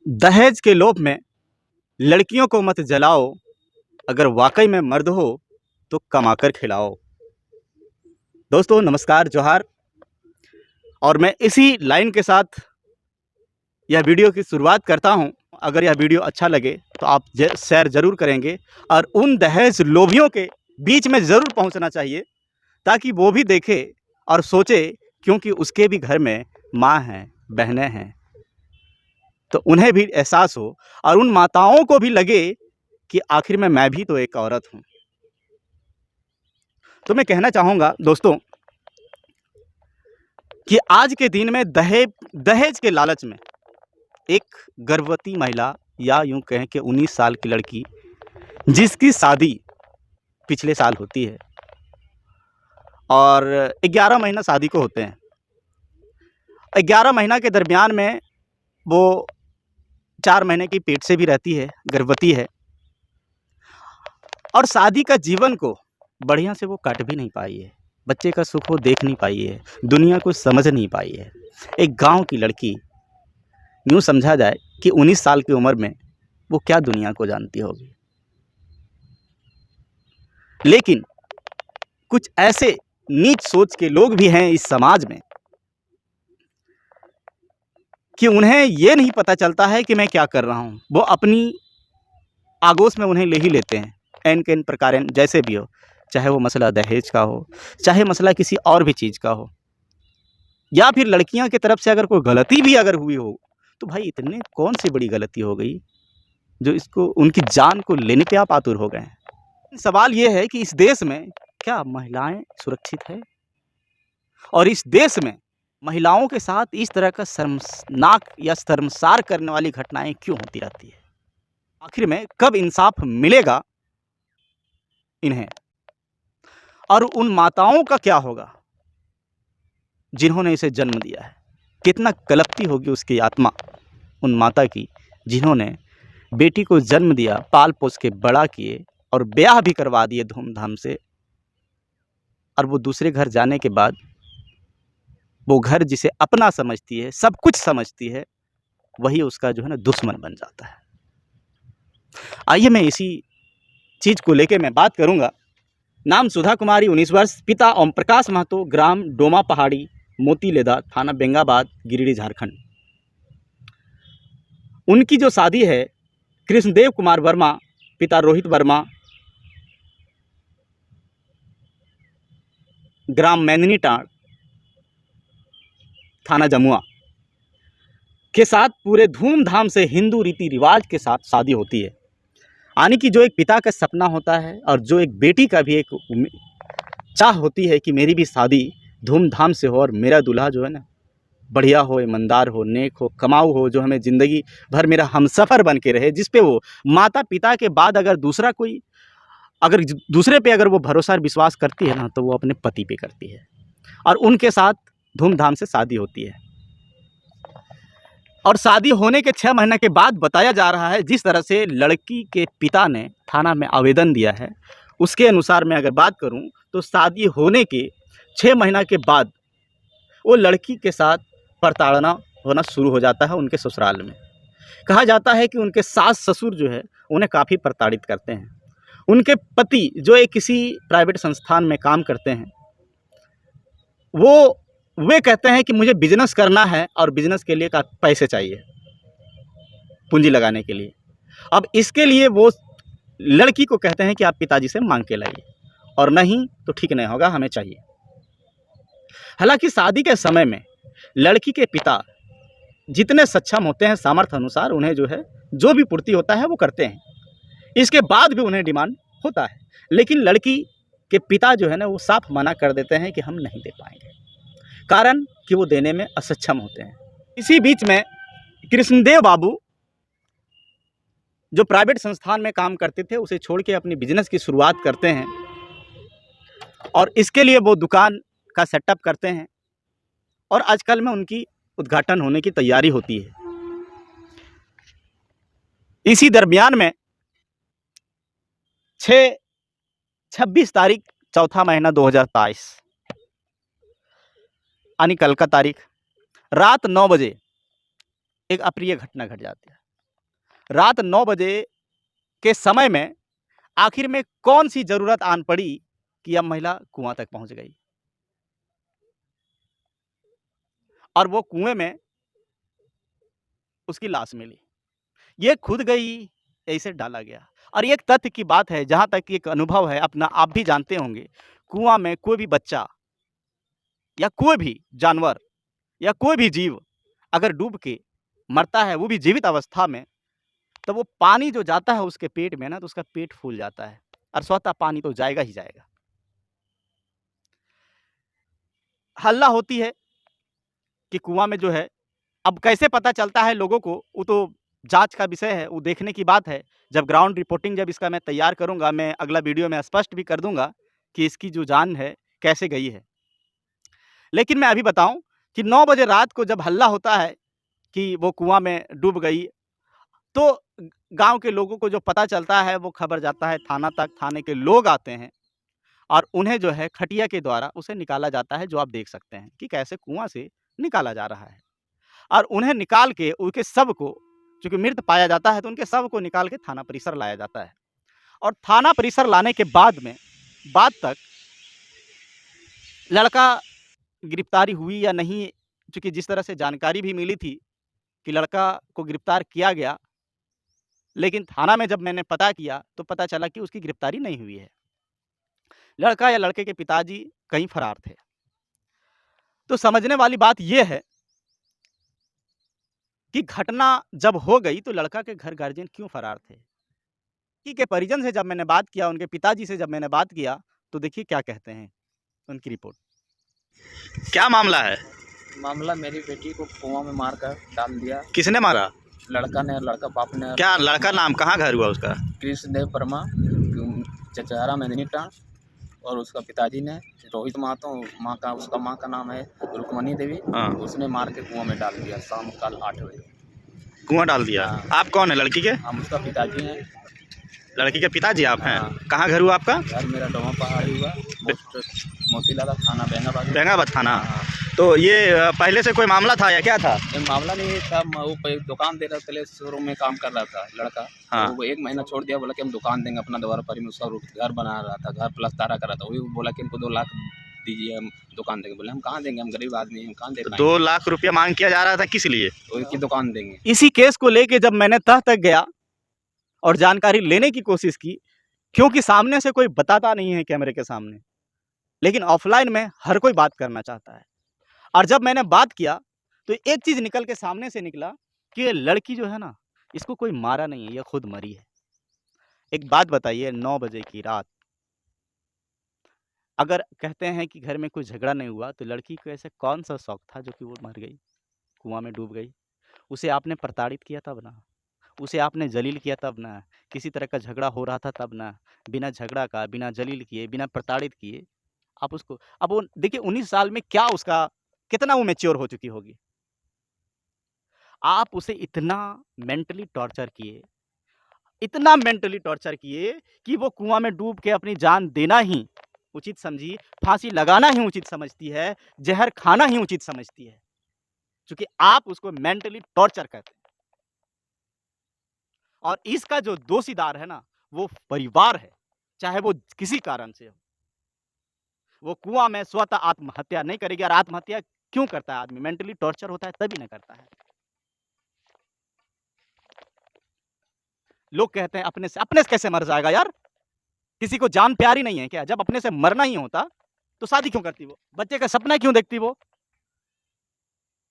दहेज के लोभ में लड़कियों को मत जलाओ, अगर वाकई में मर्द हो तो कमाकर खिलाओ। दोस्तों नमस्कार, जोहार। और मैं इसी लाइन के साथ यह वीडियो की शुरुआत करता हूं। अगर यह वीडियो अच्छा लगे तो आप शेयर ज़रूर करेंगे और उन दहेज लोभियों के बीच में ज़रूर पहुंचना चाहिए, ताकि वो भी देखे और सोचे, क्योंकि उसके भी घर में माँ हैं, बहनें हैं, तो उन्हें भी एहसास हो और उन माताओं को भी लगे कि आखिर में मैं भी तो एक औरत हूँ। तो मैं कहना चाहूँगा दोस्तों कि आज के दिन में दहेज के लालच में एक गर्भवती महिला, या यूँ कहें कि 19 साल की लड़की, जिसकी शादी पिछले साल होती है और 11 महीना शादी को होते हैं। 11 महीना के दरमियान में वो 4 महीने की पेट से भी रहती है, गर्भवती है, और शादी का जीवन को बढ़िया से वो काट भी नहीं पाई है, बच्चे का सुख वो देख नहीं पाई है, दुनिया को समझ नहीं पाई है। एक गांव की लड़की, यूँ समझा जाए कि 19 साल की उम्र में वो क्या दुनिया को जानती होगी। लेकिन कुछ ऐसे नीच सोच के लोग भी हैं इस समाज में कि उन्हें ये नहीं पता चलता है कि मैं क्या कर रहा हूँ। वो अपनी आगोश में उन्हें ले ही लेते हैं, एन के एन प्रकार, जैसे भी हो, चाहे वो मसला दहेज का हो, चाहे मसला किसी और भी चीज़ का हो, या फिर लड़कियां की तरफ से अगर कोई गलती भी अगर हुई हो, तो भाई इतने कौन सी बड़ी गलती हो गई जो इसको उनकी जान को लेने पे आप आतुर हो गए हैं। सवाल ये है कि इस देश में क्या महिलाएं सुरक्षित है, और इस देश में महिलाओं के साथ इस तरह का शर्मनाक या शर्मसार करने वाली घटनाएं क्यों होती रहती है। आखिर में कब इंसाफ मिलेगा इन्हें, और उन माताओं का क्या होगा जिन्होंने इसे जन्म दिया है। कितना कलपती होगी उसकी आत्मा उन माता की, जिन्होंने बेटी को जन्म दिया, पाल पोस के बड़ा किए और ब्याह भी करवा दिए धूमधाम से, और वो दूसरे घर जाने के बाद वो घर जिसे अपना समझती है, सब कुछ समझती है, वही उसका जो है ना दुश्मन बन जाता है। आइए मैं इसी चीज़ को लेके मैं बात करूंगा। नाम सुधा कुमारी, 19 वर्ष, पिता ओम प्रकाश महतो, ग्राम डोमा पहाड़ी, मोतीलेदा, थाना बेंगाबाद, गिरिडीह, झारखंड। उनकी जो शादी है कृष्णदेव कुमार वर्मा, पिता रोहित वर्मा, ग्राम मैननीटाड़, थाना जमुआ, के साथ पूरे धूमधाम से हिंदू रीति रिवाज के साथ शादी होती है। यानी कि जो एक पिता का सपना होता है और जो एक बेटी का भी एक चाह होती है कि मेरी भी शादी धूमधाम से हो और मेरा दूल्हा जो है ना बढ़िया हो, ईमानदार हो, नेक हो, कमाऊ हो, जो हमें ज़िंदगी भर मेरा हमसफ़र बन के रहे, जिस पे वो माता पिता के बाद अगर दूसरा कोई अगर दूसरे पे अगर वो भरोसा और विश्वास करती है ना, तो वो अपने पति पे करती है। और उनके साथ धूमधाम से शादी होती है। और शादी होने के 6 महीने के बाद बताया जा रहा है, जिस तरह से लड़की के पिता ने थाना में आवेदन दिया है, उसके अनुसार मैं अगर बात करूं तो शादी होने के 6 महीना के बाद वो लड़की के साथ प्रताड़ना होना शुरू हो जाता है। उनके ससुराल में कहा जाता है कि उनके सास ससुर जो है उन्हें काफ़ी प्रताड़ित करते हैं। उनके पति जो एक किसी प्राइवेट संस्थान में काम करते हैं, वे कहते हैं कि मुझे बिजनेस करना है और बिजनेस के लिए पैसे चाहिए, पूंजी लगाने के लिए। अब इसके लिए वो लड़की को कहते हैं कि आप पिताजी से मांग के लाइए, और नहीं तो ठीक नहीं होगा, हमें चाहिए। हालांकि शादी के समय में लड़की के पिता जितने सक्षम होते हैं, सामर्थ्य अनुसार उन्हें जो है जो भी पूर्ति होता है वो करते हैं। इसके बाद भी उन्हें डिमांड होता है, लेकिन लड़की के पिता जो है ना वो साफ मना कर देते हैं कि हम नहीं दे पाएंगे, कारण कि वो देने में असक्षम होते हैं। इसी बीच में कृष्णदेव बाबू जो प्राइवेट संस्थान में काम करते थे, उसे छोड़ के अपनी बिजनेस की शुरुआत करते हैं, और इसके लिए वो दुकान का सेटअप करते हैं, और आजकल में उनकी उद्घाटन होने की तैयारी होती है। इसी दरमियान में 26 तारीख चौथा महीना 2022 यानी कल का तारीख, रात 9 बजे एक अप्रिय घटना घट जाती है। रात 9 बजे के समय में आखिर में कौन सी जरूरत आन पड़ी कि अब महिला कुआं तक पहुंच गई और वो कुएं में उसकी लाश मिली। ये खुद गई, ऐसे डाला गया। और ये एक तथ्य की बात है, जहां तक एक अनुभव है अपना, आप भी जानते होंगे, कुआं में कोई भी बच्चा या कोई भी जानवर या कोई भी जीव अगर डूब के मरता है, वो भी जीवित अवस्था में, तो वो पानी जो जाता है उसके पेट में ना, तो उसका पेट फूल जाता है और स्वतः पानी तो जाएगा ही जाएगा। हल्ला होती है कि कुआं में जो है, अब कैसे पता चलता है लोगों को, वो तो जांच का विषय है, वो देखने की बात है। जब ग्राउंड रिपोर्टिंग जब इसका मैं तैयार करूंगा, मैं अगला वीडियो में स्पष्ट भी कर दूंगा कि इसकी जो जान है कैसे गई है। लेकिन मैं अभी बताऊं कि 9 बजे रात को जब हल्ला होता है कि वो कुआं में डूब गई, तो गांव के लोगों को जो पता चलता है वो खबर जाता है थाना तक। थाने के लोग आते हैं और उन्हें जो है खटिया के द्वारा उसे निकाला जाता है, जो आप देख सकते हैं कि कैसे कुआं से निकाला जा रहा है। और उन्हें निकाल के उनके शव को, चूंकि मृत पाया जाता है, तो उनके शव को निकाल के थाना परिसर लाया जाता है। और थाना परिसर लाने के बाद तक लड़का गिरफ्तारी हुई या नहीं, चूंकि जिस तरह से जानकारी भी मिली थी कि लड़का को गिरफ्तार किया गया, लेकिन थाना में जब मैंने पता किया तो पता चला कि उसकी गिरफ्तारी नहीं हुई है। लड़का या लड़के के पिताजी कहीं फरार थे। तो समझने वाली बात यह है कि घटना जब हो गई तो लड़का के घर गार्जियन क्यों फरार थे। के परिजन से जब मैंने बात किया, उनके पिताजी से जब मैंने बात किया, तो देखिए क्या कहते हैं, उनकी रिपोर्ट। क्या मामला है? मामला मेरी बेटी को कुआं में मार कर डाल दिया। किसने मारा? लड़का ने, लड़का बाप ने। क्या लड़का नाम, कहाँ घर हुआ उसका? कृष्णदेव वर्मा, चचहरा मेदिनी टांड। और उसका पिताजी ने रोहित महतो, उसका माँ का नाम है रुक्मणी देवी। हाँ। उसने मार के कुआं में डाल दिया शाम कल 8 बजे। कुआं डाल दिया? हाँ। आप कौन है लड़की के? हम उसका पिताजी हैं। लड़की के पिताजी आप हैं? हाँ। कहाँ घर हुआ आपका? घर मेरा डोमा पहाड़ी हुआ, मोतीलाल थाना बेंगाबाद थाना। हाँ। तो ये पहले से कोई मामला था या क्या था? ये मामला नहीं था, वो दुकान दे रहा था, शोरूम में काम कर रहा था लड़का। हाँ। तो वो 1 महीना छोड़ दिया, बोला कि हम दुकान देंगे अपना दोबारा परी में। उसका घर बना रहा था, घर प्लस्तारा कर रहा था। वही बोला कि हमको 2 लाख दीजिए, हम दुकान देंगे। बोले हम कहाँ देंगे, हम गरीब आदमी हैं, हम कहाँ दे पाएंगे। 2 लाख रुपया मांग किया जा रहा था, किस लिए? की दुकान देंगे। इसी केस को लेके जब मैंने तह तक गया और जानकारी लेने की कोशिश की, क्योंकि सामने से कोई बताता नहीं है कैमरे के सामने, लेकिन ऑफलाइन में हर कोई बात करना चाहता है। और जब मैंने बात किया तो एक चीज निकल के सामने से निकला कि ये लड़की जो है ना, इसको कोई मारा नहीं है, ये खुद मरी है। एक बात बताइए, 9 बजे की रात, अगर कहते हैं कि घर में कोई झगड़ा नहीं हुआ, तो लड़की को ऐसे कौन सा शौक था जो कि वो मर गई, कुआं में डूब गई? उसे आपने प्रताड़ित किया तब ना, उसे आपने जलील किया तब ना, किसी तरह का झगड़ा हो रहा था तब ना। बिना झगड़ा का, बिना जलील किए, बिना प्रताड़ित किए आप उसको, अब वो देखिए 19 साल में क्या उसका, कितना वो मैच्योर हो चुकी होगी। आप उसे इतना मेंटली टॉर्चर किए, इतना मेंटली टॉर्चर किए कि वो कुआं में डूब के अपनी जान देना ही उचित समझी, फांसी लगाना ही उचित समझती है, जहर खाना ही उचित समझती है, क्योंकि आप उसको मेंटली टॉर्चर करते हैं। और इसका जो दोषीदार है ना, वो परिवार है, चाहे वो किसी कारण से हो। वो कुआं में स्वतः आत्महत्या नहीं करेगी। और आत्महत्या क्यों करता है आदमी? मेंटली टॉर्चर होता है तभी नहीं करता है। लोग कहते हैं अपने से कैसे मर जाएगा यार, किसी को जान प्यारी नहीं है क्या? जब अपने से मरना ही होता तो शादी क्यों करती वो? बच्चे का सपना क्यों देखती वो?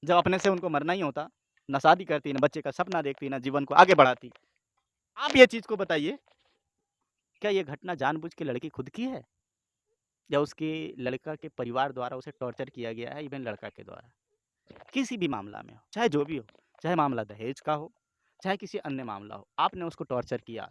जब अपने से उनको मरना ही होता, ना शादी करती, ना बच्चे का सपना देखती, ना जीवन को आगे बढ़ाती। आप ये चीज को बताइए, क्या ये घटना जानबूझ के लड़की खुद की है या उसके लड़का के परिवार द्वारा उसे टॉर्चर किया गया है, इवन लड़का के द्वारा? किसी भी मामला में हो, चाहे जो भी हो, चाहे मामला दहेज का हो, चाहे किसी अन्य मामला हो, आपने उसको टॉर्चर किया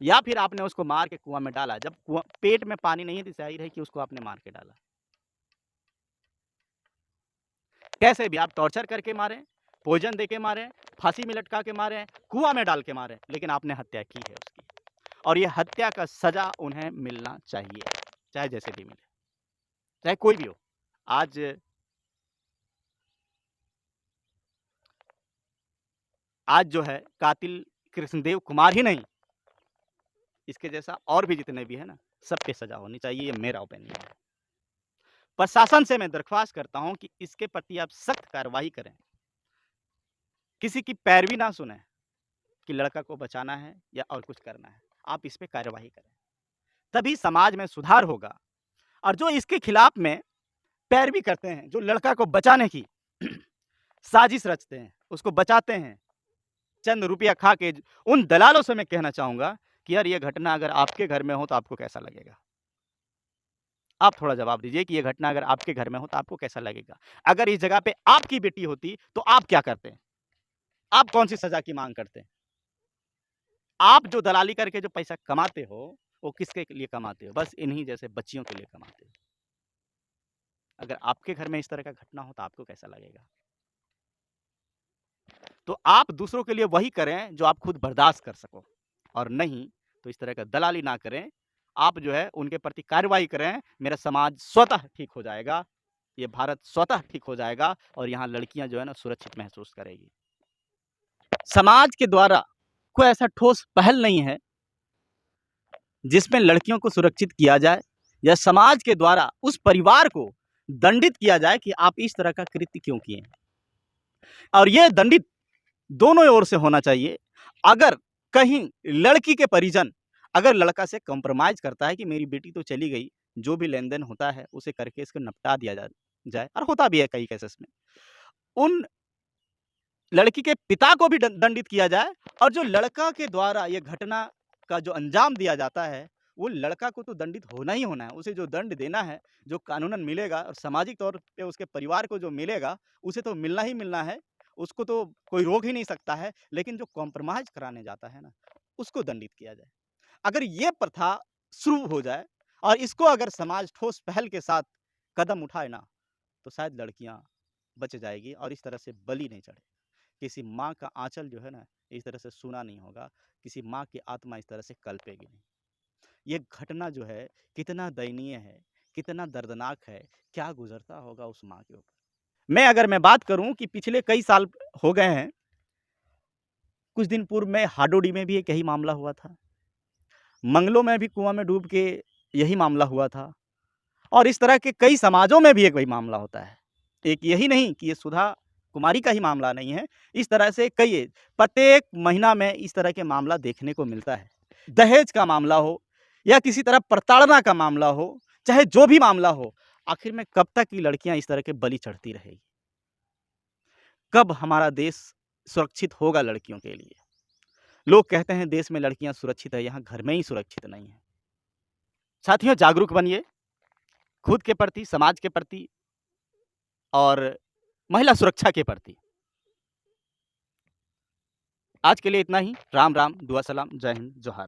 या फिर आपने उसको मार के कुआं में डाला। जब पेट में पानी नहीं है तो जाहिर है कि उसको आपने मार के डाला। कैसे भी आप टॉर्चर करके मारे, पॉइजन दे के मारे, फांसी में लटका के मारे, कुआं में डाल के मारे, लेकिन आपने हत्या की है उसकी। और यह हत्या का सजा उन्हें मिलना चाहिए, चाहे जैसे भी मिले, चाहे कोई भी हो। आज आज जो है कातिल कृष्णदेव कुमार ही नहीं, इसके जैसा और भी जितने भी है ना, सब पे सजा होनी चाहिए, ये मेरा ओपिनियन है। प्रशासन से मैं दरख्वास्त करता हूं कि इसके प्रति आप सख्त कार्रवाई करें, किसी की पैरवी ना सुने कि लड़का को बचाना है या और कुछ करना है, आप इस पे कार्रवाई करें, तभी समाज में सुधार होगा। और जो इसके खिलाफ में पैरवी करते हैं, जो लड़का को बचाने की साजिश रचते हैं, उसको बचाते हैं चंद रुपया खा के, उन दलालों से मैं कहना चाहूंगा कि यार ये घटना अगर आपके घर में हो तो आपको कैसा लगेगा? आप थोड़ा जवाब दीजिए कि ये घटना अगर आपके घर में हो तो आपको कैसा लगेगा? अगर इस जगह पे आपकी बेटी होती तो आप क्या करते? आप कौन सी सजा की मांग करते? आप जो दलाली करके जो पैसा कमाते हो, वो किसके लिए कमाते हो? बस इन्हीं जैसे बच्चियों के लिए कमाते हो। अगर आपके घर में इस तरह का घटना हो तो आपको कैसा लगेगा? तो आप दूसरों के लिए वही करें जो आप खुद बर्दाश्त कर सको, और नहीं तो इस तरह का दलाली ना करें। आप जो है उनके प्रति कार्रवाई करें, मेरा समाज स्वतः ठीक हो जाएगा, ये भारत स्वतः ठीक हो जाएगा और यहाँ लड़कियां जो है ना सुरक्षित महसूस करेगी। समाज के द्वारा कोई ऐसा ठोस पहल नहीं है जिसमें लड़कियों को सुरक्षित किया जाए, या समाज के द्वारा उस परिवार को दंडित किया जाए कि आप इस तरह का कृत्य क्यों किए। और ये दंडित दोनों ओर से होना चाहिए। अगर कहीं लड़की के परिजन अगर लड़का से कॉम्प्रोमाइज करता है कि मेरी बेटी तो चली गई, जो भी लेन देन होता है उसे करके इसको निपटा दिया जाए, और होता भी है कई केसेस में, उन लड़की के पिता को भी दंडित किया जाए, और जो लड़का के द्वारा ये घटना का जो अंजाम दिया जाता है, वो लड़का को तो दंडित होना ही होना है। उसे जो दंड देना है, जो कानूनन मिलेगा, और सामाजिक तौर पे उसके परिवार को जो मिलेगा, उसे तो मिलना ही मिलना है, उसको तो कोई रोक ही नहीं सकता है। लेकिन जो कॉम्प्रोमाइज कराने जाता है ना, उसको दंडित किया जाए। अगर ये प्रथा शुरू हो जाए और इसको अगर समाज ठोस पहल के साथ कदम उठाए ना, तो शायद लड़कियां बच जाएगी और इस तरह से बलि नहीं चढ़े। किसी माँ का आंचल जो है ना इस तरह से सूना नहीं होगा, किसी माँ की आत्मा इस तरह से कल्पेगी नहीं। ये घटना जो है कितना दयनीय है, कितना दर्दनाक है, क्या गुजरता होगा उस माँ के ऊपर। मैं बात करूं कि पिछले कई साल हो गए हैं, कुछ दिन पूर्व में हाडोडी में भी एक यही मामला हुआ था, मंगलों में भी कुआं में डूब के यही मामला हुआ था, और इस तरह के कई समाजों में भी एक वही मामला होता है। एक यही नहीं कि ये सुधा कुमारी का ही मामला नहीं है, इस तरह से कई प्रत्येक महीना में इस तरह के मामला देखने को मिलता है। दहेज का मामला हो या किसी तरह प्रताड़ना का मामला हो, चाहे जो भी मामला हो, आखिर में कब तक ये लड़कियां इस तरह के बलि चढ़ती रहेगी? कब हमारा देश सुरक्षित होगा लड़कियों के लिए? लोग कहते हैं देश में लड़कियां सुरक्षित है, यहाँ घर में ही सुरक्षित नहीं है। साथियों, जागरूक बनिए खुद के प्रति, समाज के प्रति और महिला सुरक्षा के प्रति। आज के लिए इतना ही। राम राम, दुआ सलाम, जय हिंद, जोहार।